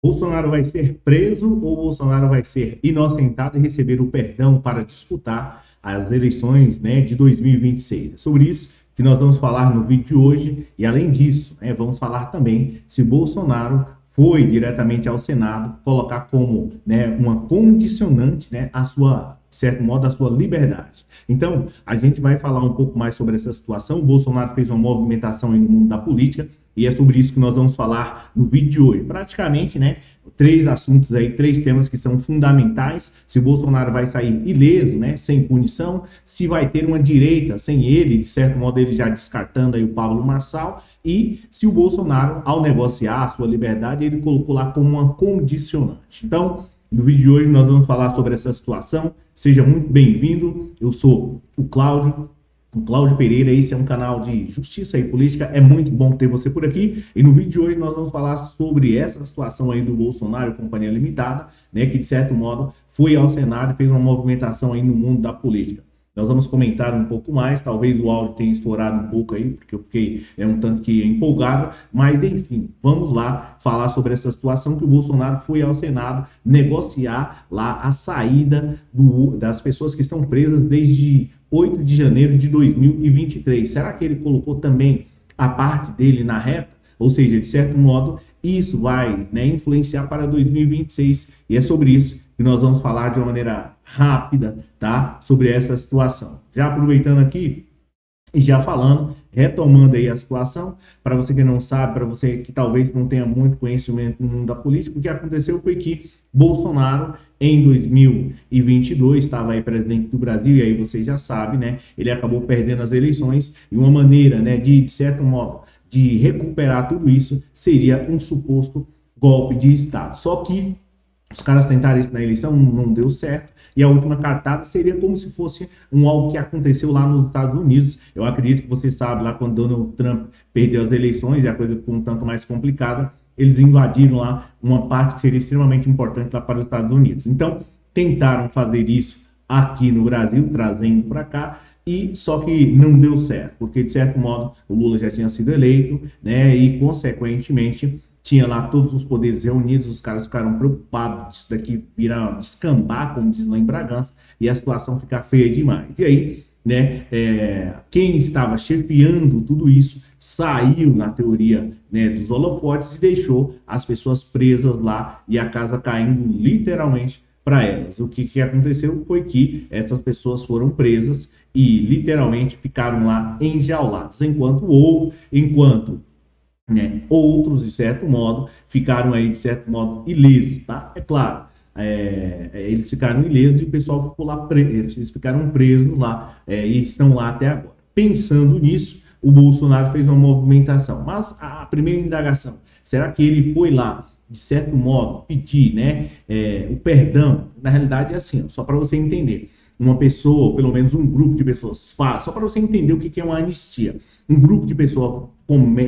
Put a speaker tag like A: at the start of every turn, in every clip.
A: Bolsonaro vai ser preso ou Bolsonaro vai ser inocentado e receber o perdão para disputar as eleições, né, de 2026? É sobre isso que nós vamos falar no vídeo de hoje. E além disso, né, vamos falar também se Bolsonaro foi diretamente ao Senado colocar como, né, uma condicionante, né, a sua, de certo modo, a sua liberdade. Então, a gente vai falar um pouco mais sobre essa situação. O Bolsonaro fez uma movimentação aí no mundo da política e é sobre isso que nós vamos falar no vídeo de hoje. Praticamente, né, três assuntos aí, três temas que são fundamentais. Se o Bolsonaro vai sair ileso, né, sem punição, se vai ter uma direita sem ele, de certo modo ele já descartando aí o Pablo Marçal, e se o Bolsonaro, ao negociar a sua liberdade, ele colocou lá como uma condicionante. Então, no vídeo de hoje nós vamos falar sobre essa situação. Seja muito bem-vindo. Eu sou o Cláudio Pereira. Esse é um canal de justiça e política. É muito bom ter você por aqui. E no vídeo de hoje nós vamos falar sobre essa situação aí do Bolsonaro e Companhia Limitada, né, que de certo modo foi ao Senado e fez uma movimentação aí no mundo da política. Nós vamos comentar um pouco mais, talvez o áudio tenha estourado um pouco aí, porque eu fiquei um tanto que empolgado, mas enfim, vamos lá falar sobre essa situação que o Bolsonaro foi ao Senado negociar lá a saída das pessoas que estão presas desde 8 de janeiro de 2023. Será que ele colocou também a parte dele na reta? Ou seja, de certo modo, isso vai, né, influenciar para 2026 e é sobre isso que nós vamos falar de uma maneira rápida, tá? Sobre essa situação. Já aproveitando aqui e já falando, retomando aí a situação, para você que não sabe, para você que talvez não tenha muito conhecimento no mundo da política, o que aconteceu foi que Bolsonaro, em 2022, estava aí presidente do Brasil, e aí você já sabe, né? Ele acabou perdendo as eleições, e uma maneira, né, de certo modo, de recuperar tudo isso, seria um suposto golpe de Estado. Só que os caras tentaram isso na eleição, não deu certo. E a última cartada seria como se fosse algo que aconteceu lá nos Estados Unidos. Eu acredito que você sabe, lá quando Donald Trump perdeu as eleições e a coisa ficou um tanto mais complicada, eles invadiram lá uma parte que seria extremamente importante lá para os Estados Unidos. Então, tentaram fazer isso aqui no Brasil, trazendo para cá, e só que não deu certo, porque de certo modo o Lula já tinha sido eleito, né, e consequentemente tinha lá todos os poderes reunidos, os caras ficaram preocupados disso daqui virar descambar, como diz lá em Bragança, e a situação ficar feia demais. E aí, né, quem estava chefiando tudo isso saiu, na teoria, né, dos holofotes e deixou as pessoas presas lá e a casa caindo literalmente para elas. O que aconteceu foi que essas pessoas foram presas e literalmente ficaram lá enjauladas, enquanto né, outros, de certo modo, ficaram aí, de certo modo, ilesos, tá? É claro, eles ficaram ilesos e o pessoal ficou lá preso, eles ficaram presos lá e estão lá até agora. Pensando nisso, o Bolsonaro fez uma movimentação, mas a primeira indagação, será que ele foi lá, de certo modo, pedir, né, o perdão? Na realidade é assim, ó, só para você entender. Uma pessoa, ou pelo menos um grupo de pessoas faz, só para você entender o que é uma anistia. Um grupo de pessoas,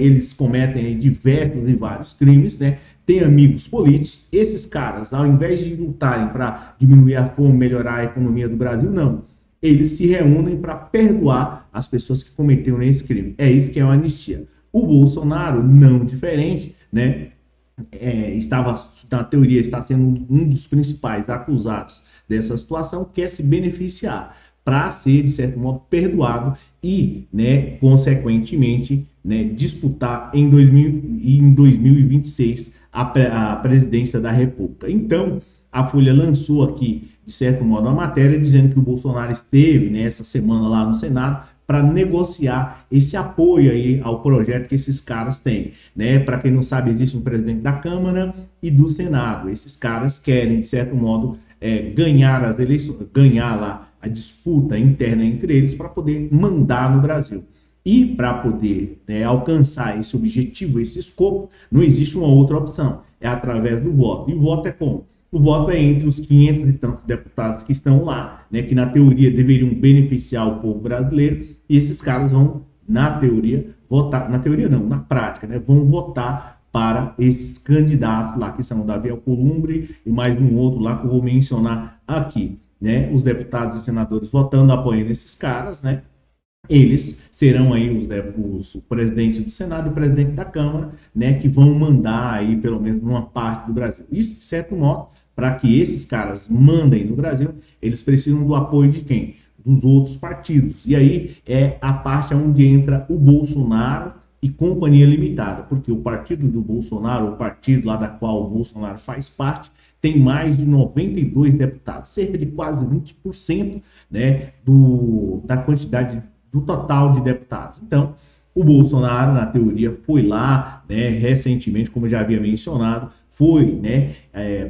A: eles cometem diversos e vários crimes, né? Tem amigos políticos, esses caras, ao invés de lutarem para diminuir a fome, melhorar a economia do Brasil, não. Eles se reúnem para perdoar as pessoas que cometeram esse crime. É isso que é uma anistia. O Bolsonaro, não diferente, né? Estava, na teoria, está sendo um dos principais acusados dessa situação, quer se beneficiar para ser, de certo modo, perdoado e, né, consequentemente, né, disputar em 2026 a presidência da República. Então, a Folha lançou aqui, de certo modo, uma matéria dizendo que o Bolsonaro esteve, né, essa semana lá no Senado para negociar esse apoio aí ao projeto que esses caras têm, né? Para quem não sabe, existe um presidente da Câmara e do Senado. Esses caras querem, de certo modo, ganhar as eleições, ganhar lá a disputa interna entre eles para poder mandar no Brasil. E para poder, né, alcançar esse objetivo, esse escopo, não existe uma outra opção. É através do voto. E o voto é como? O voto é entre os 500 e tantos deputados que estão lá, né, que na teoria deveriam beneficiar o povo brasileiro, e esses caras vão, na teoria, votar, na teoria não, na prática, né, vão votar para esses candidatos lá, que são o Davi Alcolumbre e mais um outro lá que eu vou mencionar aqui, né, os deputados e senadores votando, apoiando esses caras, né, eles serão aí os presidentes do Senado e o presidente da Câmara, né, que vão mandar aí pelo menos numa parte do Brasil. Isso, de certo modo, para que esses caras mandem no Brasil, eles precisam do apoio de quem? Dos outros partidos. E aí é a parte onde entra o Bolsonaro e Companhia Limitada, porque o partido do Bolsonaro, o partido lá da qual o Bolsonaro faz parte, tem mais de 92 deputados, cerca de quase 20%, né, da quantidade do total de deputados. Então, o Bolsonaro, na teoria, foi lá, né, recentemente, como eu já havia mencionado, foi, né,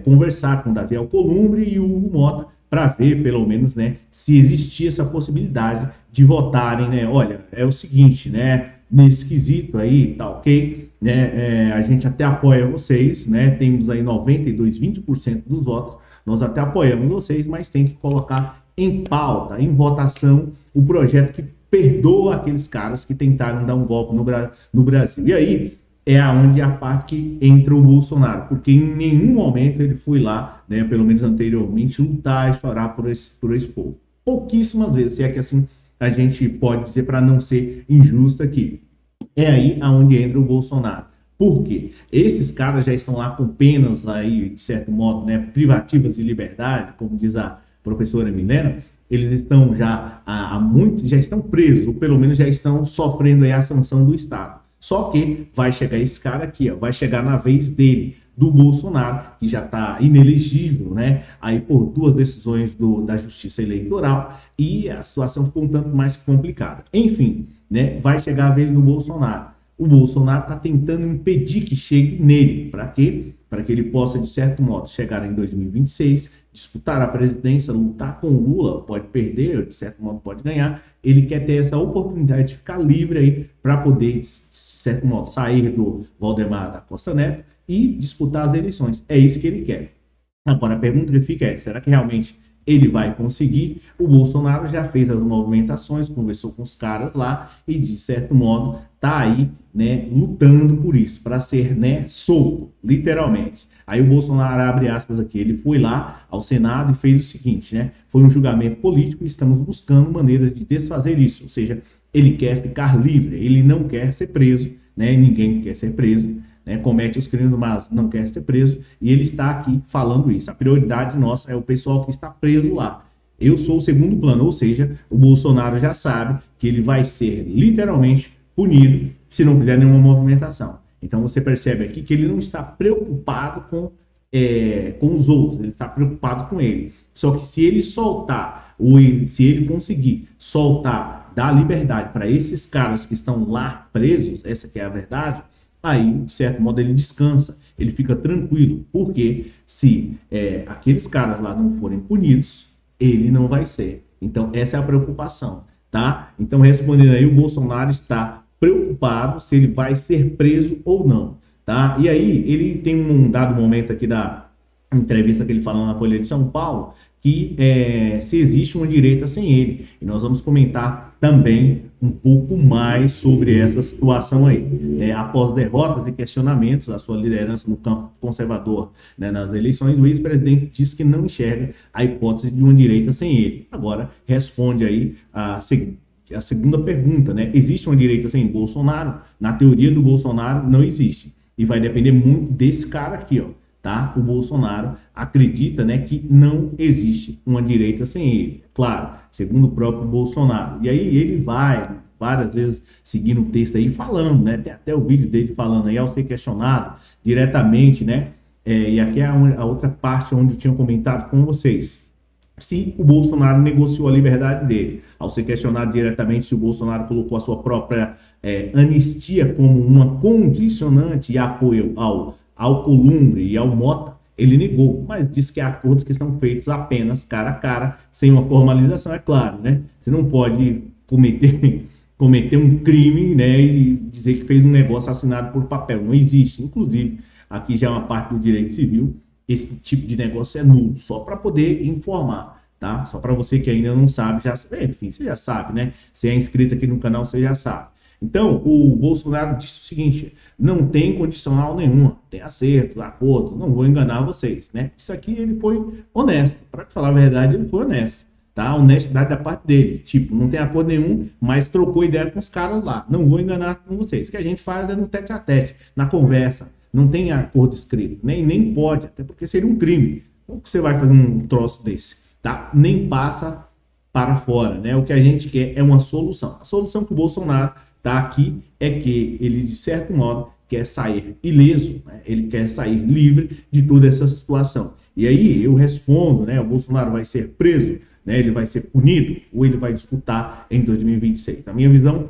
A: conversar com o Davi Alcolumbre e o Hugo Mota para ver, pelo menos, né, se existia essa possibilidade de votarem, né, olha, é o seguinte, né, nesse quesito aí, tá ok, né, a gente até apoia vocês, né, temos aí 92, 20% dos votos, nós até apoiamos vocês, mas tem que colocar em pauta, em votação, o projeto que perdoa aqueles caras que tentaram dar um golpe no Brasil. E aí é aonde a parte que entra o Bolsonaro, porque em nenhum momento ele foi lá, né, pelo menos anteriormente, lutar e chorar por esse povo. Pouquíssimas vezes, se é que assim a gente pode dizer, para não ser injusto aqui. É aí aonde entra o Bolsonaro. Por quê? Esses caras já estão lá com penas aí, de certo modo, né, privativas de liberdade, como diz a professora Milena. Eles estão já há muito, já estão presos, ou pelo menos já estão sofrendo aí a sanção do Estado. Só que vai chegar esse cara aqui, ó, vai chegar na vez dele, do Bolsonaro, que já está inelegível, né? Aí por duas decisões da Justiça Eleitoral, e a situação ficou um tanto mais complicada. Enfim, né? Vai chegar a vez do Bolsonaro. O Bolsonaro está tentando impedir que chegue nele. Para quê? Para que ele possa, de certo modo, chegar em 2026, disputar a presidência, lutar com o Lula, pode perder, de certo modo pode ganhar. Ele quer ter essa oportunidade de ficar livre aí para poder, de certo modo, sair do Valdemar da Costa Neto e disputar as eleições. É isso que ele quer. Agora, a pergunta que fica é, será que realmente ele vai conseguir? O Bolsonaro já fez as movimentações, conversou com os caras lá e, de certo modo, tá aí, né, lutando por isso, para ser, né, solto, literalmente. Aí o Bolsonaro, abre aspas aqui, ele foi lá ao Senado e fez o seguinte, né, foi um julgamento político e estamos buscando maneiras de desfazer isso, ou seja, ele quer ficar livre, ele não quer ser preso, né, ninguém quer ser preso, né, comete os crimes, mas não quer ser preso, e ele está aqui falando isso. A prioridade nossa é o pessoal que está preso lá. Eu sou o segundo plano, ou seja, o Bolsonaro já sabe que ele vai ser literalmente punido se não fizer nenhuma movimentação. Então você percebe aqui que ele não está preocupado com os outros, ele está preocupado com ele. Só que se ele soltar, ou se ele conseguir soltar, dar liberdade para esses caras que estão lá presos, essa que é a verdade, aí, de certo modo, ele descansa, ele fica tranquilo, porque se aqueles caras lá não forem punidos, ele não vai ser. Então, essa é a preocupação, tá? Então, respondendo aí, o Bolsonaro está preocupado se ele vai ser preso ou não, tá? E aí, ele tem um dado momento aqui da entrevista que ele falou na Folha de São Paulo, que se existe uma direita sem ele. E nós vamos comentar também um pouco mais sobre essa situação aí. Após derrotas e questionamentos da sua liderança no campo conservador, né, nas eleições, o ex-presidente diz que não enxerga a hipótese de uma direita sem ele. Agora, responde aí a segunda pergunta, né? Existe uma direita sem Bolsonaro? Na teoria do Bolsonaro, não existe. E vai depender muito desse cara aqui, ó. Tá? O Bolsonaro acredita, né, que não existe uma direita sem ele. Claro, segundo o próprio Bolsonaro. E aí ele vai várias vezes seguindo o texto aí falando, né? Tem até o vídeo dele falando aí ao ser questionado diretamente, né? E aqui é a outra parte onde eu tinha comentado com vocês. Se o Bolsonaro negociou a liberdade dele, ao ser questionado diretamente se o Bolsonaro colocou a sua própria anistia como uma condicionante e apoio ao Alcolumbre e ao Mota, ele negou, mas disse que há acordos que estão feitos apenas cara a cara, sem uma formalização, é claro, né? Você não pode cometer um crime, né, e dizer que fez um negócio assinado por papel. Não existe. Inclusive, aqui já é uma parte do direito civil, esse tipo de negócio é nulo, só para poder informar, tá? Só para você que ainda não sabe, enfim, você já sabe, né? Se é inscrito aqui no canal, você já sabe. Então, o Bolsonaro disse o seguinte, não tem condicional nenhuma, tem acertos, acordos, não vou enganar vocês, né? Isso aqui ele foi honesto, para falar a verdade, ele foi honesto, tá? Honestidade da parte dele. Tipo, não tem acordo nenhum, mas trocou ideia com os caras lá. Não vou enganar com vocês. O que a gente faz é no tete a tete, na conversa. Não tem acordo escrito, nem pode, até porque seria um crime. Como que você vai fazer um troço desse, tá? Nem passa para fora, né? O que a gente quer é uma solução. A solução que o Bolsonaro tá aqui é que ele, de certo modo, quer sair ileso, né? Ele quer sair livre de toda essa situação. E aí eu respondo, né? O Bolsonaro vai ser preso, né? Ele vai ser punido ou ele vai disputar em 2026. Na minha visão,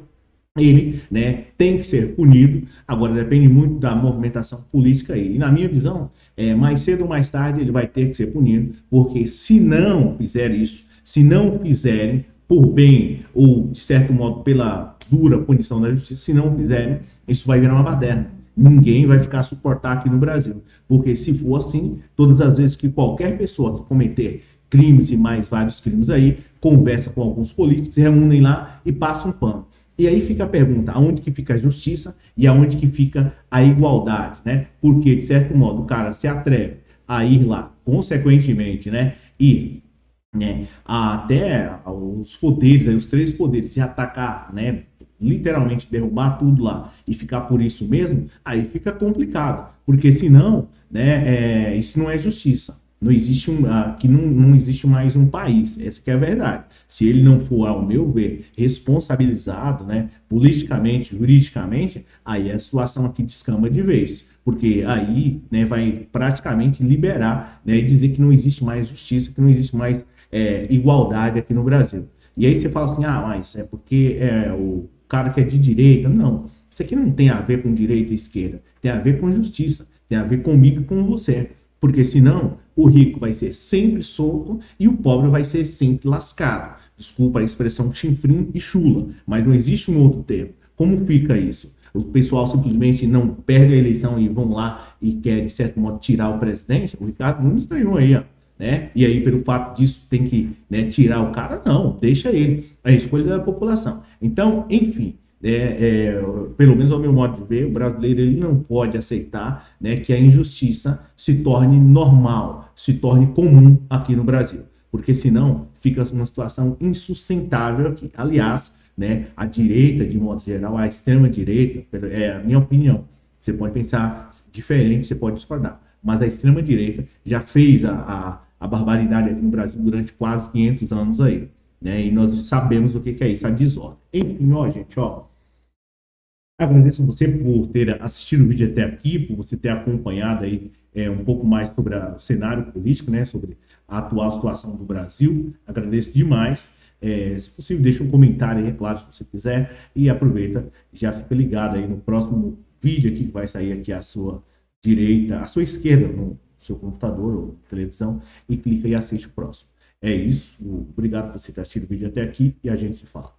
A: ele, né, tem que ser punido. Agora depende muito da movimentação política aí. E na minha visão, mais cedo ou mais tarde ele vai ter que ser punido, porque se não fizer isso, se não fizerem por bem ou de certo modo pela dura punição da justiça, se não fizerem, isso vai virar uma baderna. Ninguém vai ficar a suportar aqui no Brasil, porque se for assim, todas as vezes que qualquer pessoa que cometer crimes e mais vários crimes aí, conversa com alguns políticos, se reúnem lá e passam um pano. E aí fica a pergunta, aonde que fica a justiça e aonde que fica a igualdade, né? Porque, de certo modo, o cara se atreve a ir lá, consequentemente, né? E né, até os poderes, aí, os três poderes, e atacar, né? Literalmente derrubar tudo lá e ficar por isso mesmo, aí fica complicado. Porque senão, né, isso não é justiça. Não existe aqui não existe mais um país, essa que é a verdade. Se ele não for, ao meu ver, responsabilizado, né, politicamente, juridicamente, aí a situação aqui descamba de vez, porque aí, né, vai praticamente liberar, né, e dizer que não existe mais justiça, que não existe mais igualdade aqui no Brasil. E aí você fala assim, mas é porque o cara que é de direita. Não, isso aqui não tem a ver com direita e esquerda, tem a ver com justiça, tem a ver comigo e com você. Porque senão o rico vai ser sempre solto e o pobre vai ser sempre lascado. Desculpa a expressão chinfrim e chula, mas não existe um outro termo. Como fica isso? O pessoal simplesmente não perde a eleição e vão lá e quer, de certo modo, tirar o presidente. O Ricardo Nunes ganhou aí, ó, né? E aí, pelo fato disso, tem que, né, tirar o cara? Não, deixa ele. É a escolha da população. Então, enfim, pelo menos ao meu modo de ver, o brasileiro ele não pode aceitar, né, que a injustiça se torne normal, se torne comum aqui no Brasil, porque senão fica uma situação insustentável aqui. Aliás, né, a direita, de modo geral, a extrema direita, é a minha opinião, você pode pensar diferente, você pode discordar, mas a extrema direita já fez a barbaridade aqui no Brasil durante quase 500 anos aí, né? E nós sabemos o que é isso, a desordem. Enfim, ó, gente, ó. Agradeço a você por ter assistido o vídeo até aqui, por você ter acompanhado aí um pouco mais sobre o cenário político, né? Sobre a atual situação do Brasil. Agradeço demais. Se possível, deixa um comentário aí, é claro, se você quiser. E aproveita, já fica ligado aí no próximo vídeo aqui que vai sair aqui à sua direita, à sua esquerda, no seu computador ou televisão, e clica e assiste o próximo. É isso. Obrigado por você ter assistido o vídeo até aqui e a gente se fala.